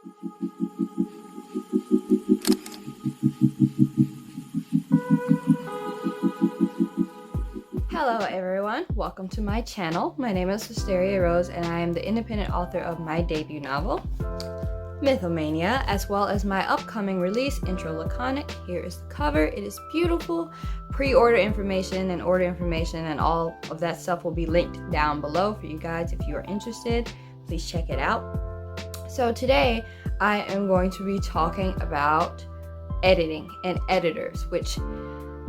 Hello everyone, welcome to my channel. My name is Hysteria Rose and I am the independent author of my debut novel, Mythomania, as well as my upcoming release, Intro Laconic. Here is the cover. It is beautiful. Pre-order information and order information and all of that stuff will be linked down below for you guys if you are interested. Please check it out. So today I am going to be talking about editing and editors, which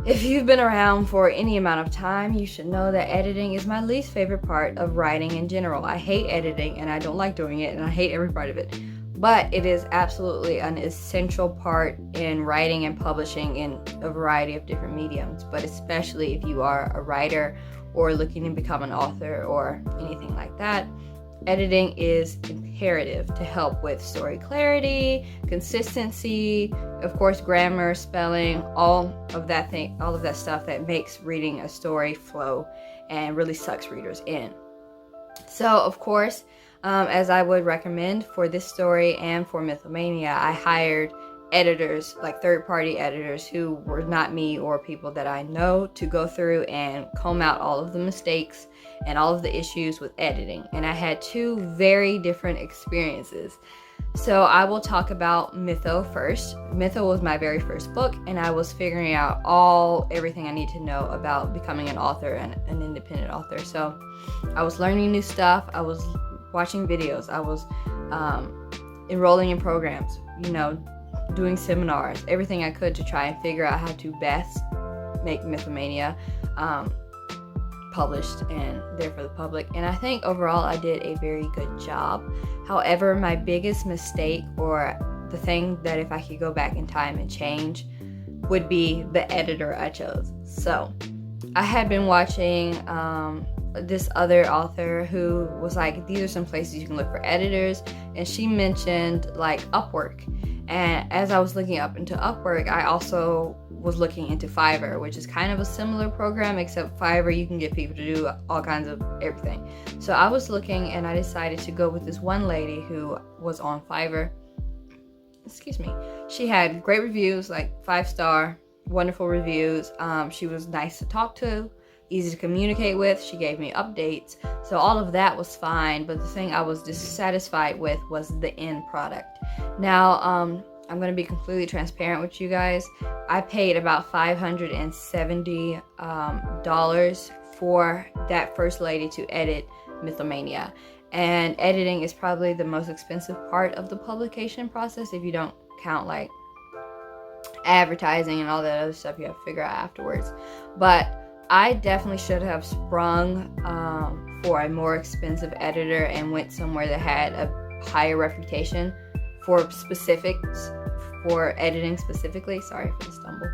if you've been around for any amount of time, you should know that editing is my least favorite part of writing in general. I hate editing and I don't like doing it and I hate every part of it. But it is absolutely an essential part in writing and publishing in a variety of different mediums, but especially if you are a writer or looking to become an author or anything like that. Editing is imperative to help with story clarity, consistency, of course, grammar, spelling, all of that stuff that makes reading a story flow and really sucks readers in. So, of course, as I would recommend for this story and for Mythomania, I hired editors, like third-party editors who were not me or people that I know, to go through and comb out all of the mistakes and all of the issues with editing. And I had two very different experiences. So I will talk about Mytho first. Mytho was my very first book, and I was figuring out everything I need to know about becoming an author and an independent author. So I was learning new stuff. I was watching videos. I was enrolling in programs, doing seminars, everything I could to try and figure out how to best make Mythomania published and there for the public. And I think overall I did a very good job. However, my biggest mistake, or the thing that if I could go back in time and change, would be the editor I chose. So I had been watching this other author who was like, these are some places you can look for editors, and she mentioned like Upwork. And as I was looking up into Upwork, I also was looking into Fiverr, which is kind of a similar program, except Fiverr you can get people to do all kinds of everything. So I was looking and I decided to go with this one lady who was on Fiverr. Excuse me. She had great reviews, like 5-star, wonderful reviews. She was nice to talk to, easy to communicate with. She gave me updates. So all of that was fine, but the thing I was dissatisfied with was the end product. Now, I'm going to be completely transparent with you guys. I paid about $570 for that first lady to edit Mythomania. And editing is probably the most expensive part of the publication process if you don't count like advertising and all that other stuff you have to figure out afterwards. But I definitely should have sprung for a more expensive editor and went somewhere that had a higher reputation for specifics, for editing specifically. Sorry for the stumble.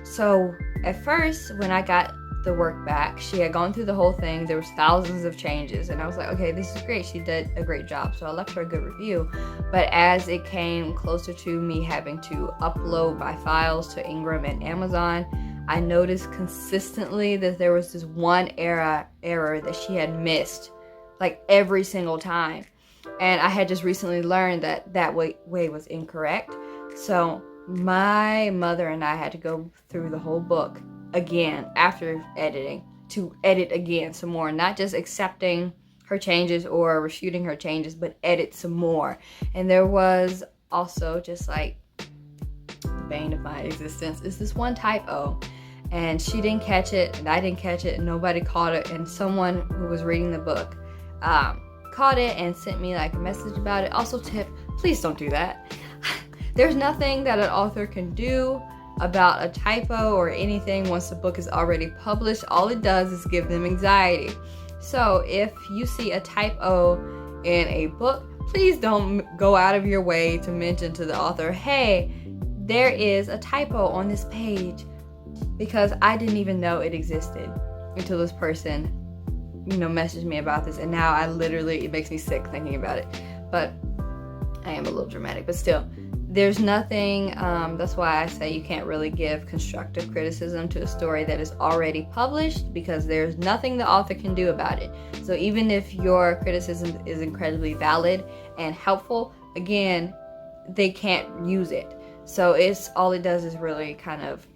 So at first, when I got the work back, she had gone through the whole thing. There was thousands of changes, and I was like, okay, this is great. She did a great job. So I left her a good review. But as it came closer to me having to upload my files to Ingram and Amazon, I noticed consistently that there was this one error that she had missed, like every single time. And I had just recently learned that way was incorrect. So my mother and I had to go through the whole book again after editing to edit again some more, not just accepting her changes or refuting her changes, but edit some more. And there was also just like the bane of my existence is this one typo, and she didn't catch it and I didn't catch it and nobody caught it, and someone who was reading the book caught it and sent me like a message about it. Also tip, please don't do that. There's nothing that an author can do about a typo or anything once the book is already published. All it does is give them anxiety. So if you see a typo in a book, please don't go out of your way to mention to the author, hey, there is a typo on this page, because I didn't even know it existed until this person messaged me about this, and now it makes me sick thinking about it. But I am a little dramatic, but still, there's nothing, that's why I say you can't really give constructive criticism to a story that is already published, because there's nothing the author can do about it. So even if your criticism is incredibly valid and helpful, again, they can't use it. So all it does is really kind of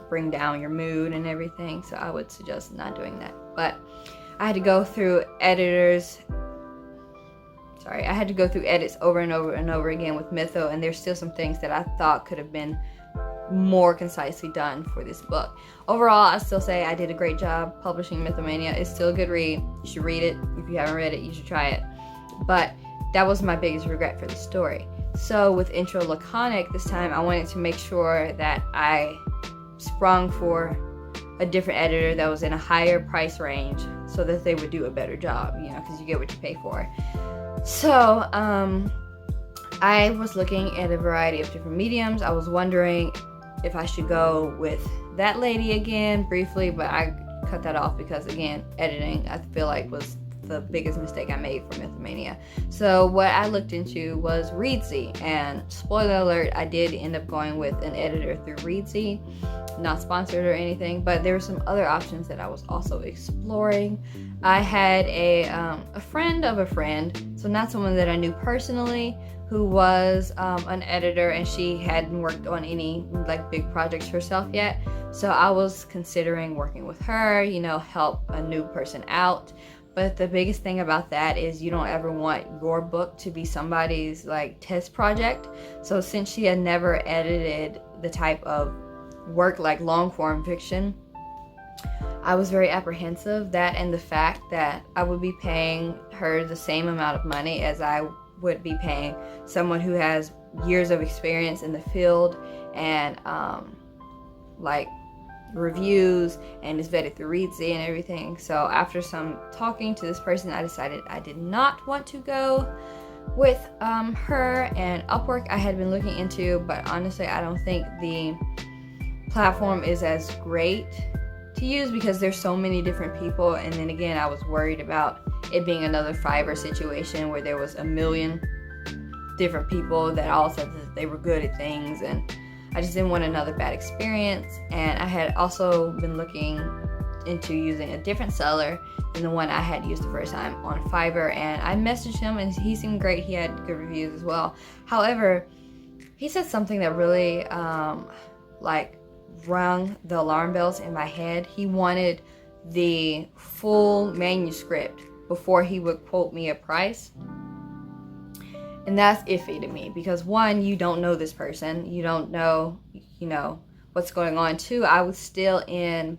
bring down your mood and everything. So I would suggest not doing that. But I had to go through edits over and over and over again with Mytho, and there's still some things that I thought could have been more concisely done for this book. Overall, I still say I did a great job publishing Mythomania. It's still a good read. You should read it. If you haven't read it, you should try it. But that was my biggest regret for the story. So with Intro Laconic this time, I wanted to make sure that I sprung for a different editor that was in a higher price range so that they would do a better job, because you get what you pay for. So I was looking at a variety of different mediums. I was wondering if I should go with that lady again briefly, but I cut that off because, again, editing I feel like was the biggest mistake I made for Mythomania. So what I looked into was Reedsy, and spoiler alert, I did end up going with an editor through Reedsy, not sponsored or anything, but there were some other options that I was also exploring. I had a friend of a friend, so not someone that I knew personally, who was an editor, and she hadn't worked on any big projects herself yet. So I was considering working with her, help a new person out. But the biggest thing about that is you don't ever want your book to be somebody's test project. So since she had never edited the type of work like long form fiction, I was very apprehensive. That and the fact that I would be paying her the same amount of money as I would be paying someone who has years of experience in the field and reviews and is vetted through Reedsy and everything. So after some talking to this person, I decided I did not want to go with her. And Upwork I had been looking into, but honestly I don't think the platform is as great to use because there's so many different people. And then again, I was worried about it being another Fiverr situation where there was a million different people that all said that they were good at things, and I just didn't want another bad experience. And I had also been looking into using a different seller than the one I had used the first time on Fiverr, and I messaged him and he seemed great. He had good reviews as well. However, he said something that really rung the alarm bells in my head. He wanted the full manuscript before he would quote me a price. And that's iffy to me because one, you don't know this person. You don't know, what's going on. Two, I was still in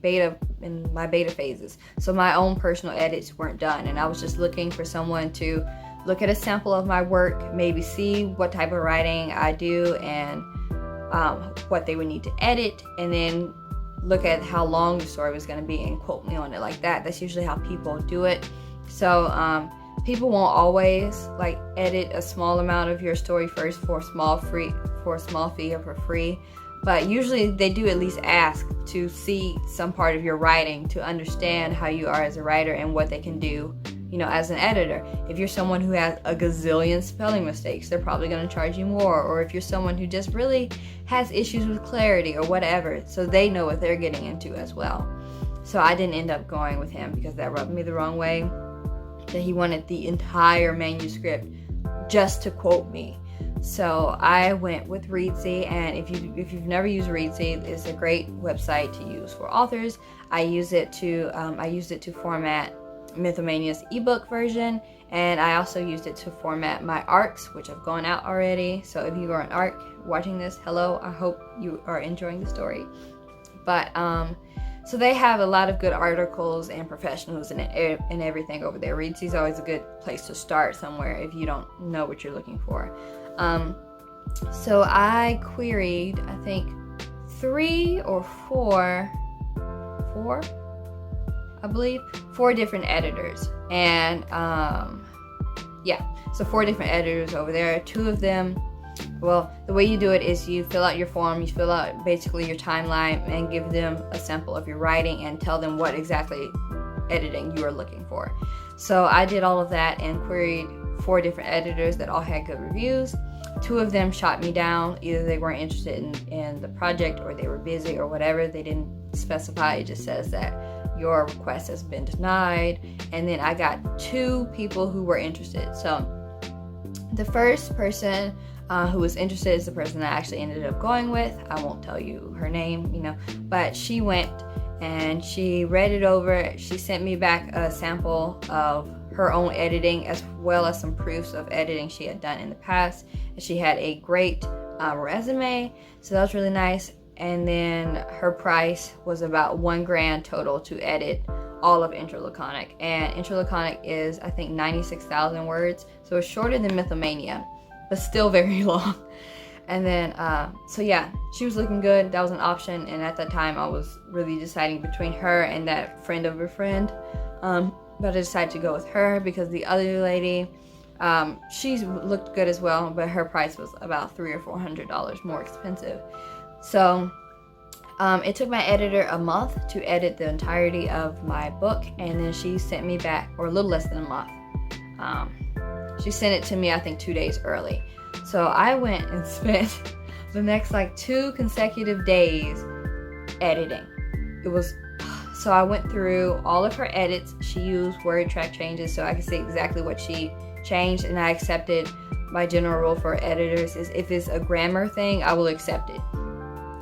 my beta phases. So my own personal edits weren't done. And I was just looking for someone to look at a sample of my work, maybe see what type of writing I do and what they would need to edit, and then look at how long the story was going to be and quote me on it like that. That's usually how people do it. So people won't always edit a small amount of your story first for a small fee or for free, but usually they do at least ask to see some part of your writing to understand how you are as a writer and what they can do as an editor. If you're someone who has a gazillion spelling mistakes, they're probably going to charge you more. Or if you're someone who just really has issues with clarity or whatever, so they know what they're getting into as well. So I didn't end up going with him because that rubbed me the wrong way, that he wanted the entire manuscript just to quote me. So I went with Reedsy, and if you've never used Reedsy, it's a great website to use for authors. I used it to format Mythomania's ebook version, and I also used it to format my arcs, which have gone out already. So if you are an arc watching this, hello, I hope you are enjoying the story. But so they have a lot of good articles and professionals and everything over there. Reedsy is always a good place to start somewhere if you don't know what you're looking for. So I queried, I think 3 or 4 different editors, and so 4 different editors over there. 2 of them, well, the way you do it is you fill out your form, you fill out basically your timeline and give them a sample of your writing and tell them what exactly editing you are looking for. So I did all of that and queried 4 different editors that all had good reviews. 2 of them shot me down. Either they weren't interested in the project or they were busy or whatever. They didn't specify. It just says that your request has been denied. And then I got 2 people who were interested. So The first person who was interested is the person that I actually ended up going with. I won't tell you her name, you know, but she went and she read it over. She sent me back a sample of her own editing as well as some proofs of editing she had done in the past. And she had a great resume, so that was really nice. And then her price was about $1 grand total to edit all of Intro Laconic. And Intro Laconic is, I think, 96,000 words, so it's shorter than Mythomania, but still very long. And then, so yeah, she was looking good. That was an option. And at that time, I was really deciding between her and that friend of a friend. But I decided to go with her because the other lady, she looked good as well, but her price was about $300 or $400 more expensive. So it took my editor a month to edit the entirety of my book, and then she sent me back, or a little less than a month. She sent it to me, I think, 2 days early. So I went and spent the next like 2 consecutive days editing. So I went through all of her edits. She used word track changes so I could see exactly what she changed, and I accepted my general rule for editors is if it's a grammar thing, I will accept it.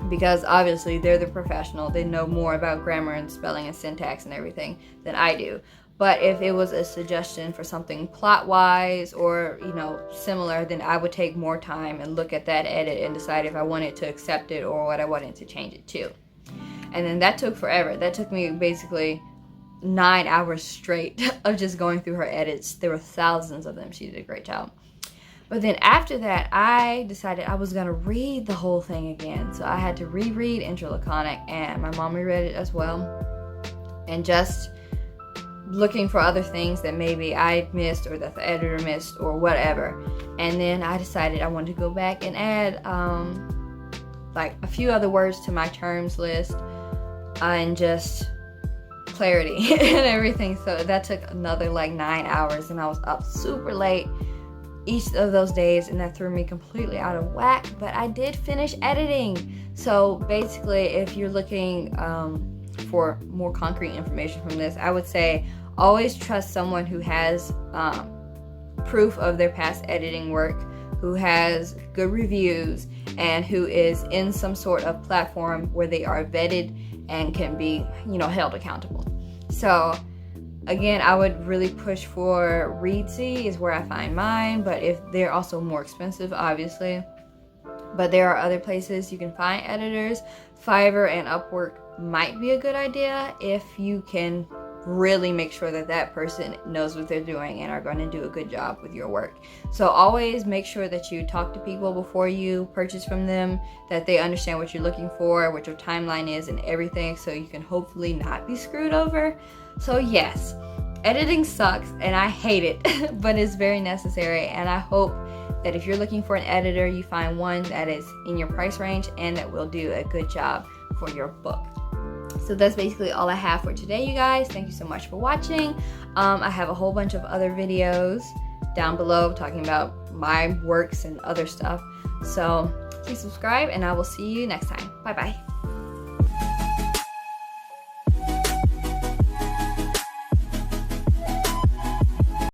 Because obviously they're the professional. They know more about grammar and spelling and syntax and everything than I do. But if it was a suggestion for something plot-wise or, you know, similar, then I would take more time and look at that edit and decide if I wanted to accept it or what I wanted to change it to. And then that took forever. That took me basically 9 hours straight of just going through her edits. There were thousands of them. She did a great job. But then after that, I decided I was going to read the whole thing again. So I had to reread Intro Laconic, and my mom reread it as well. And just looking for other things that maybe I missed or that the editor missed or whatever. And then I decided I wanted to go back and add like a few other words to my terms list and just clarity and everything. So that took another like 9 hours, and I was up super late each of those days, and that threw me completely out of whack. But I did finish editing. So basically, if you're looking for more concrete information from this, I would say always trust someone who has proof of their past editing work, who has good reviews, and who is in some sort of platform where they are vetted and can be, you know, held accountable. So again, I would really push for Reedsy is where I find mine, but if they're also more expensive, obviously. But there are other places you can find editors. Fiverr and Upwork might be a good idea if you can really make sure that that person knows what they're doing and are going to do a good job with your work. So always make sure that you talk to people before you purchase from them, that they understand what you're looking for, what your timeline is and everything, so you can hopefully not be screwed over. So yes, editing sucks and I hate it, but it's very necessary, and I hope that if you're looking for an editor, you find one that is in your price range and that will do a good job for your book. So that's basically all I have for today, you guys. Thank you so much for watching. I have a whole bunch of other videos down below talking about my works and other stuff. So please subscribe, and I will see you next time. Bye bye.